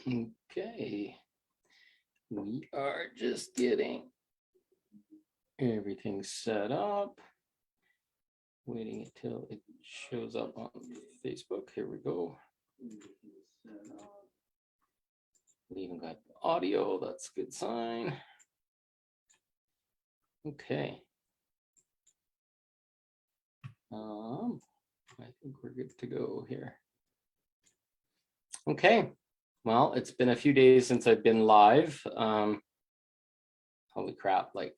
Okay, we are just getting everything set up, waiting until it shows up on Facebook. Here we go. We even got audio, that's a good sign. Okay. I think we're good to go here. Okay, well, it's been a few days since I've been live. Holy crap, like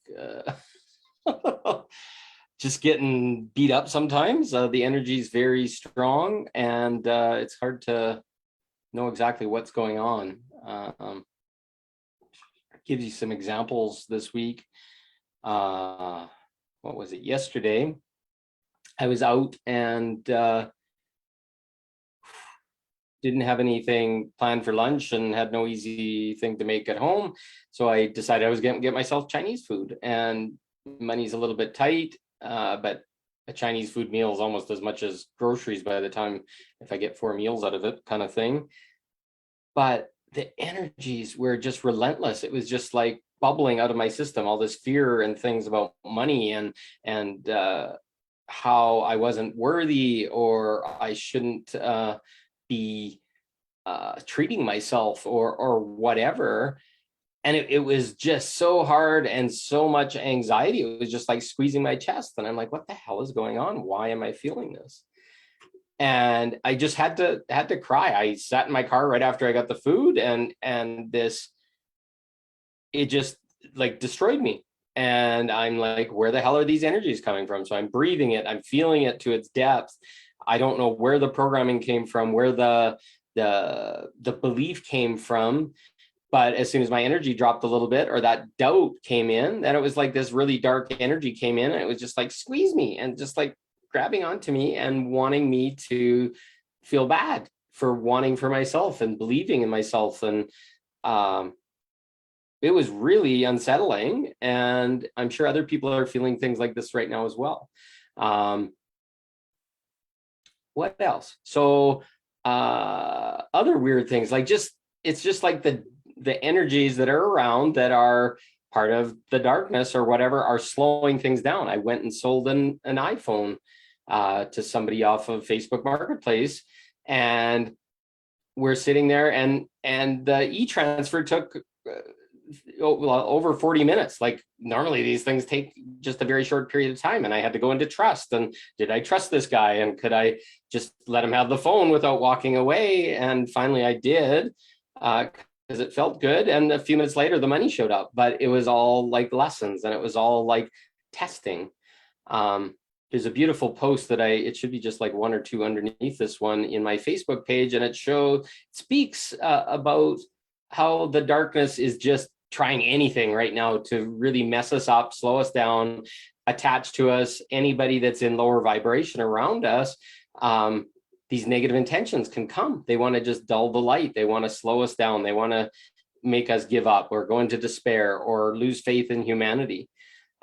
just getting beat up sometimes. The energy is very strong and it's hard to know exactly what's going on. Gives you some examples this week. What was it? Yesterday, I was out and didn't have anything planned for lunch and had no easy thing to make at home. So I decided I was going to get myself Chinese food, and money's a little bit tight, but a Chinese food meal is almost as much as groceries by the time if I get 4 meals out of it, kind of thing. But the energies were just relentless. It was just like bubbling out of my system, all this fear and things about money and how I wasn't worthy or I shouldn't be treating myself or whatever. And it was just so hard and so much anxiety. It was just like squeezing my chest. And I'm like, what the hell is going on? Why am I feeling this? And I just had to cry. I sat in my car right after I got the food, and it just like destroyed me. And I'm like, where the hell are these energies coming from? So I'm breathing it, I'm feeling it to its depth. I don't know where the programming came from, where the belief came from. But as soon as my energy dropped a little bit, or that doubt came in, then it was like this really dark energy came in, and it was just like squeeze me and just like grabbing onto me and wanting me to feel bad for wanting for myself and believing in myself. And it was really unsettling. And I'm sure other people are feeling things like this right now as well. What else? So other weird things, like it's just like the energies that are around that are part of the darkness or whatever are slowing things down. I went and sold an iPhone to somebody off of Facebook Marketplace, and we're sitting there, and the e-transfer took over 40 minutes. Like normally these things take just a very short period of time, and I had to go into trust. And did I trust this guy, and could I just let him have the phone without walking away? And finally I did, because it felt good. And a few minutes later the money showed up, but it was all like lessons, and it was all like testing. There's a beautiful post that it should be just like 1 or 2 underneath this one in my Facebook page, and it speaks about how the darkness is just trying anything right now to really mess us up, slow us down, attach to us. Anybody that's in lower vibration around us, these negative intentions can come. They want to just dull the light. They want to slow us down. They want to make us give up or go into despair or lose faith in humanity.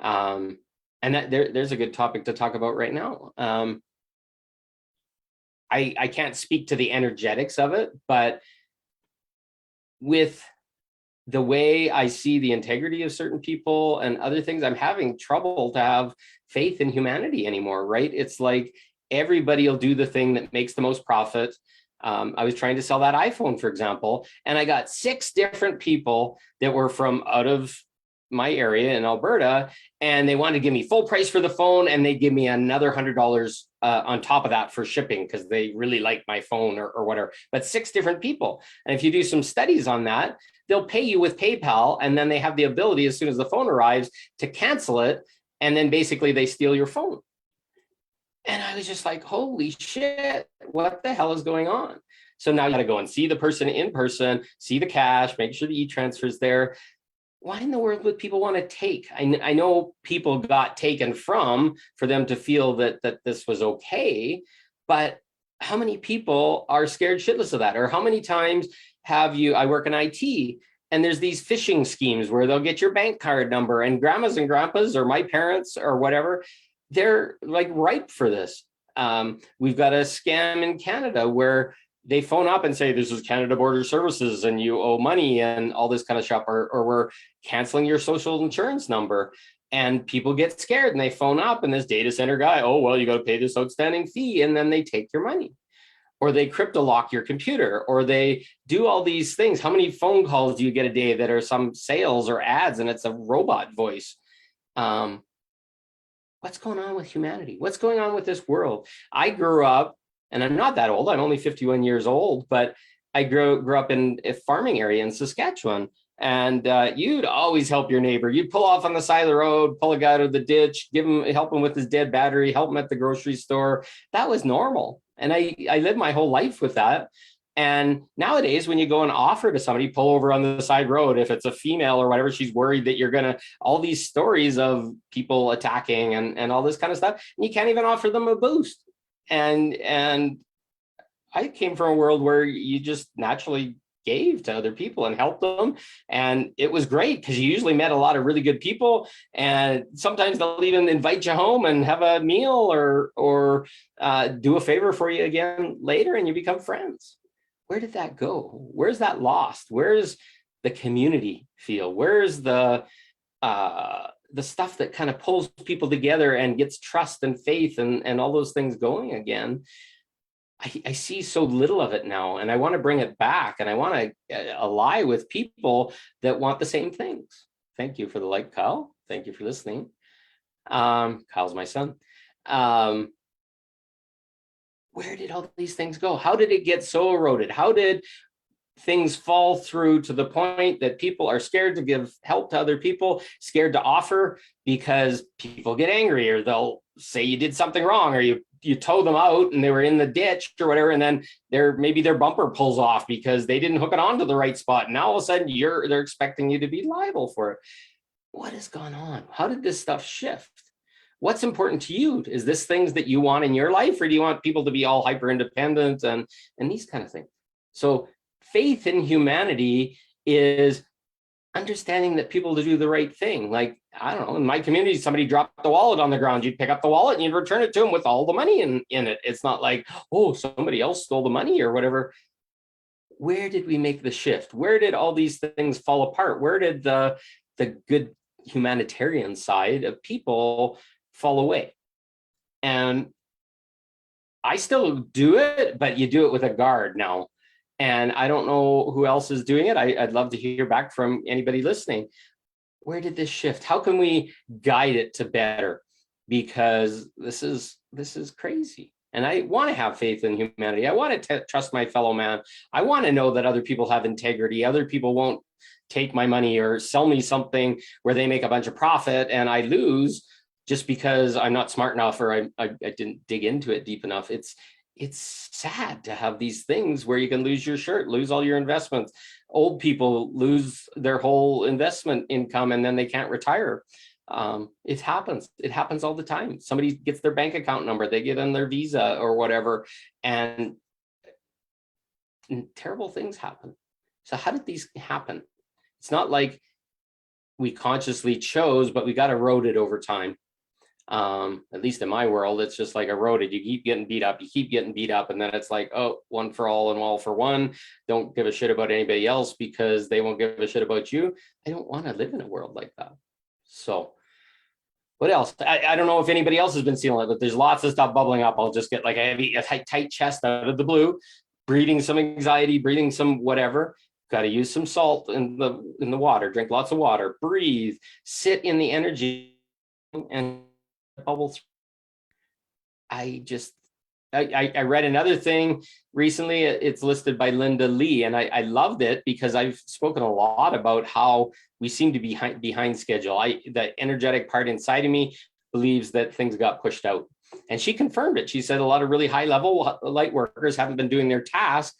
And there's a good topic to talk about right now. I can't speak to the energetics of it, but with the way I see the integrity of certain people and other things, I'm having trouble to have faith in humanity anymore, right? It's like everybody will do the thing that makes the most profit. I was trying to sell that iPhone, for example, and I got 6 different people that were from out of my area in Alberta, and they wanted to give me full price for the phone, and they give me another $100 on top of that for shipping because they really like my phone or whatever. But 6 different people. And if you do some studies on that, they'll pay you with PayPal, and then they have the ability, as soon as the phone arrives, to cancel it, and then basically they steal your phone. And I was just like, holy shit, what the hell is going on? So now you got to go and see the person in person, see the cash, make sure the e-transfer is there. Why in the world would people want to take? I know people got taken from for them to feel that this was okay, but how many people are scared shitless of that? Or how many times I work in IT, and there's these phishing schemes where they'll get your bank card number, and grandmas and grandpas or my parents or whatever, they're like ripe for this. We've got a scam in Canada where they phone up and say, this is Canada Border Services and you owe money and all this kind of stuff, or we're canceling your social insurance number. And people get scared and they phone up, and this data center guy, oh, well, you got to pay this outstanding fee. And then they take your money, or they crypto lock your computer, or they do all these things. How many phone calls do you get a day that are some sales or ads and it's a robot voice? What's going on with humanity? What's going on with this world? I grew up, and I'm not that old, I'm only 51 years old, but I grew up in a farming area in Saskatchewan. And you'd always help your neighbor. You'd pull off on the side of the road, pull a guy out of the ditch, help him with his dead battery, help him at the grocery store. That was normal. And I lived my whole life with that. And nowadays, when you go and offer to somebody, pull over on the side road, if it's a female or whatever, she's worried that you're gonna, all these stories of people attacking and all this kind of stuff, and you can't even offer them a boost. And I came from a world where you just naturally gave to other people and helped them. And it was great because you usually met a lot of really good people. And sometimes they'll even invite you home and have a meal or do a favor for you again later, and you become friends. Where did that go? Where's that lost? Where's the community feel? Where's the stuff that kind of pulls people together and gets trust and faith and all those things going again? I see so little of it now, and I want to bring it back, and I want to ally with people that want the same things. Thank you for the like, Kyle. Thank you for listening. Kyle's my son. Where did all these things go? How did it get so eroded? How did things fall through to the point that people are scared to give help to other people, scared to offer because people get angry, or they'll say you did something wrong, or you tow them out and they were in the ditch or whatever, and then maybe their bumper pulls off because they didn't hook it onto the right spot. And now all of a sudden they're expecting you to be liable for it. What has gone on? How did this stuff shift? What's important to you? Is this things that you want in your life, or do you want people to be all hyper independent and these kind of things? So faith in humanity is understanding that people to do the right thing. Like, I don't know, in my community, somebody dropped the wallet on the ground, you'd pick up the wallet and you'd return it to them with all the money in it. It's not like, oh, somebody else stole the money or whatever. Where did we make the shift? Where did all these things fall apart? Where did the good humanitarian side of people fall away? And I still do it, but you do it with a guard now. And I don't know who else is doing it. I'd love to hear back from anybody listening. Where did this shift? How can we guide it to better? Because this is crazy. And I want to have faith in humanity. I want to trust my fellow man. I want to know that other people have integrity. Other people won't take my money or sell me something where they make a bunch of profit and I lose just because I'm not smart enough, or I didn't dig into it deep enough. It's sad to have these things where you can lose your shirt, lose all your investments. Old people lose their whole investment income and then they can't retire. It happens. It happens all the time. Somebody gets their bank account number, they get in their visa or whatever, and terrible things happen. So how did these happen? It's not like we consciously chose, but we got eroded over time. At least in my world, it's just like eroded. You keep getting beat up, and then it's like, oh, one for all and all for one. Don't give a shit about anybody else because they won't give a shit about you. I don't want to live in a world like that. So what else? I don't know if anybody else has been seeing it, but there's lots of stuff bubbling up. I'll just get like a tight chest out of the blue, breathing some anxiety, breathing some whatever. Got to use some salt in the water, drink lots of water, breathe, sit in the energy and bubble. I read another thing recently. It's listed by Linda Lee, and I loved it because I've spoken a lot about how we seem to be behind schedule. The energetic part inside of me believes that things got pushed out, and she confirmed it. She said a lot of really high level light workers haven't been doing their task,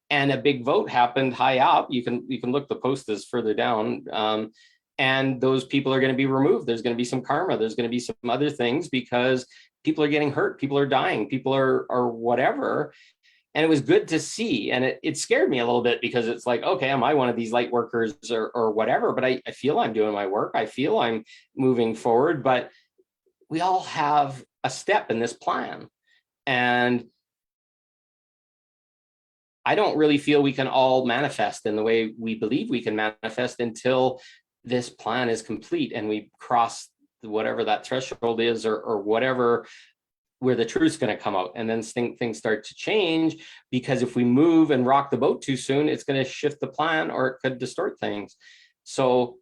and a big vote happened high up. You can look, the post is further down. And those people are going to be removed. There's going to be some karma. There's going to be some other things because people are getting hurt. People are dying. People are whatever. And it was good to see. And it scared me a little bit because it's like, okay, am I one of these light workers or whatever? But I feel I'm doing my work. I feel I'm moving forward. But we all have a step in this plan. And I don't really feel we can all manifest in the way we believe we can manifest until this plan is complete and we cross whatever that threshold is, or whatever, where the truth's going to come out. And then things start to change, because if we move and rock the boat too soon, it's going to shift the plan, or it could distort things. So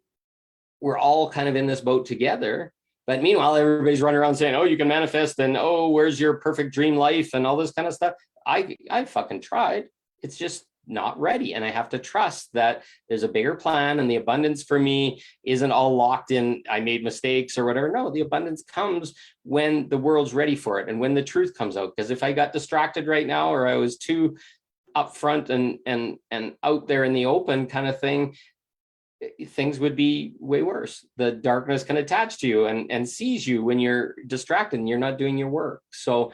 we're all kind of in this boat together. But meanwhile, everybody's running around saying, oh, you can manifest, and oh, where's your perfect dream life, and all this kind of stuff. I fucking tried. It's just not ready. And I have to trust that there's a bigger plan, and the abundance for me isn't all locked in, I made mistakes or whatever. No, the abundance comes when the world's ready for it and when the truth comes out. Because if I got distracted right now, or I was too upfront and out there in the open kind of thing, things would be way worse. The darkness can attach to you and seize you when you're distracted and you're not doing your work. So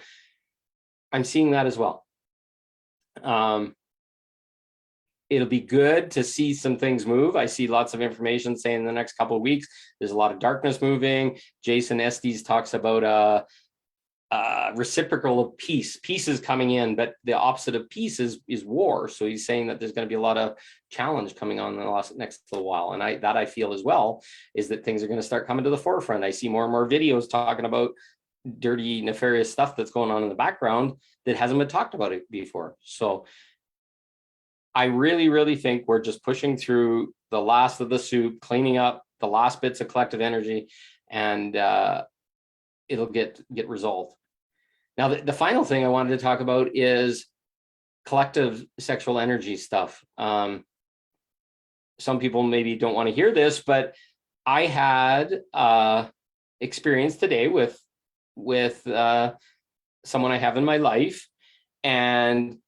I'm seeing that as well. It'll be good to see some things move. I see lots of information saying in the next couple of weeks, there's a lot of darkness moving. Jason Estes talks about reciprocal of peace. Peace is coming in, but the opposite of peace is war. So he's saying that there's going to be a lot of challenge coming on in the next little while. And I feel as well is that things are going to start coming to the forefront. I see more and more videos talking about dirty, nefarious stuff that's going on in the background that hasn't been talked about it before. So I really, really think we're just pushing through the last of the soup, cleaning up the last bits of collective energy, and it'll get resolved. Now, the final thing I wanted to talk about is collective sexual energy stuff. Some people maybe don't want to hear this, but I had experience today with someone I have in my life, and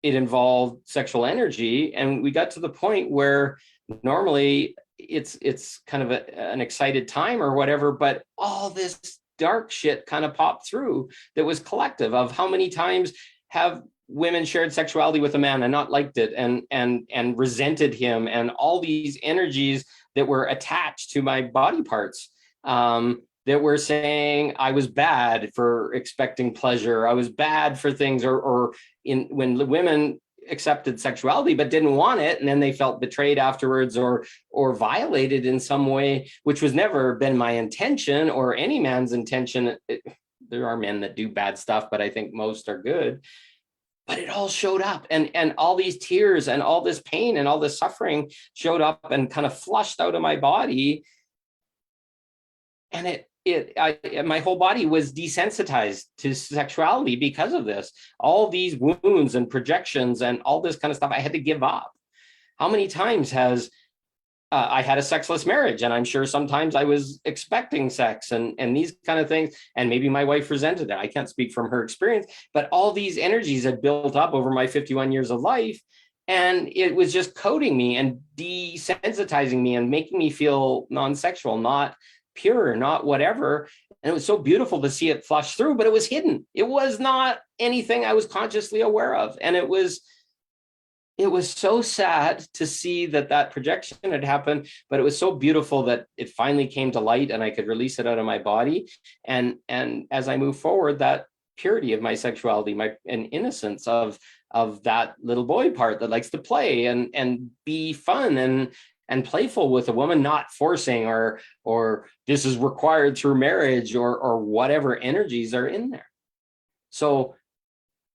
it involved sexual energy. And we got to the point where normally it's kind of an excited time or whatever, but all this dark shit kind of popped through that was collective, of how many times have women shared sexuality with a man and not liked it and resented him, and all these energies that were attached to my body parts, that were saying I was bad for expecting pleasure, I was bad for things, or when the women accepted sexuality but didn't want it, and then they felt betrayed afterwards or violated in some way, which was never been my intention or any man's intention. There are men that do bad stuff, but I think most are good. But it all showed up, and all these tears and all this pain and all this suffering showed up and kind of flushed out of my body. And my whole body was desensitized to sexuality because of this. All these wounds and projections and all this kind of stuff I had to give up. How many times has I had a sexless marriage, and I'm sure sometimes I was expecting sex and these kind of things, and maybe my wife resented it. I can't speak from her experience, but all these energies had built up over my 51 years of life, and it was just coding me and desensitizing me and making me feel non-sexual, not pure, not whatever. And it was so beautiful to see it flush through, but it was hidden. It was not anything I was consciously aware of. And it was so sad to see that projection had happened, but it was so beautiful that it finally came to light and I could release it out of my body. And as I move forward, that purity of my sexuality, and innocence of that little boy part that likes to play and be fun and playful with a woman, not forcing or this is required through marriage or whatever energies are in there. So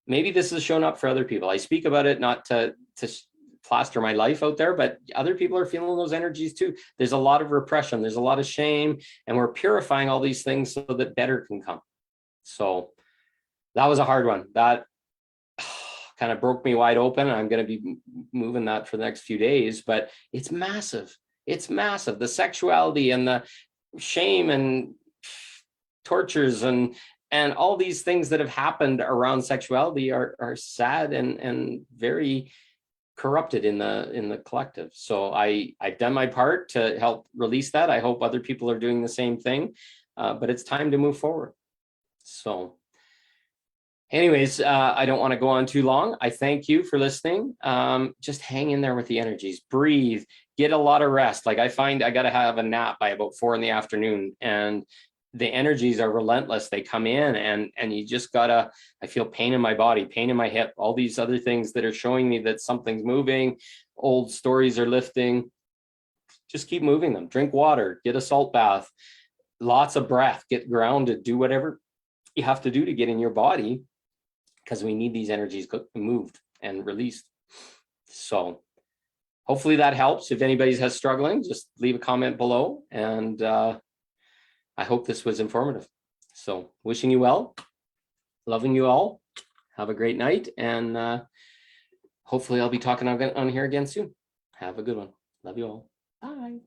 maybe this has shown up for other people. I speak about it not to plaster my life out there, but other people are feeling those energies too. There's a lot of repression, there's a lot of shame, and we're purifying all these things so that better can come. So that was a hard one. That kind of broke me wide open. I'm going to be moving that for the next few days, but it's massive. It's massive. The sexuality and the shame and tortures and all these things that have happened around sexuality are sad and very corrupted in the collective. So I've done my part to help release that. I hope other people are doing the same thing, but it's time to move forward. So anyways, I don't want to go on too long. I thank you for listening. Just hang in there with the energies, breathe, get a lot of rest. Like I find I got to have a nap by about 4 p.m, and the energies are relentless. They come in and you just gotta, I feel pain in my body, pain in my hip, all these other things that are showing me that something's moving, old stories are lifting. Just keep moving them. Drink water, get a salt bath, lots of breath, get grounded, do whatever you have to do to get in your body, because we need these energies moved and released. So hopefully that helps. If anybody has struggling, just leave a comment below, and I hope this was informative. So wishing you well, loving you all. Have a great night, and hopefully I'll be talking on here again soon. Have a good one. Love you all. Bye.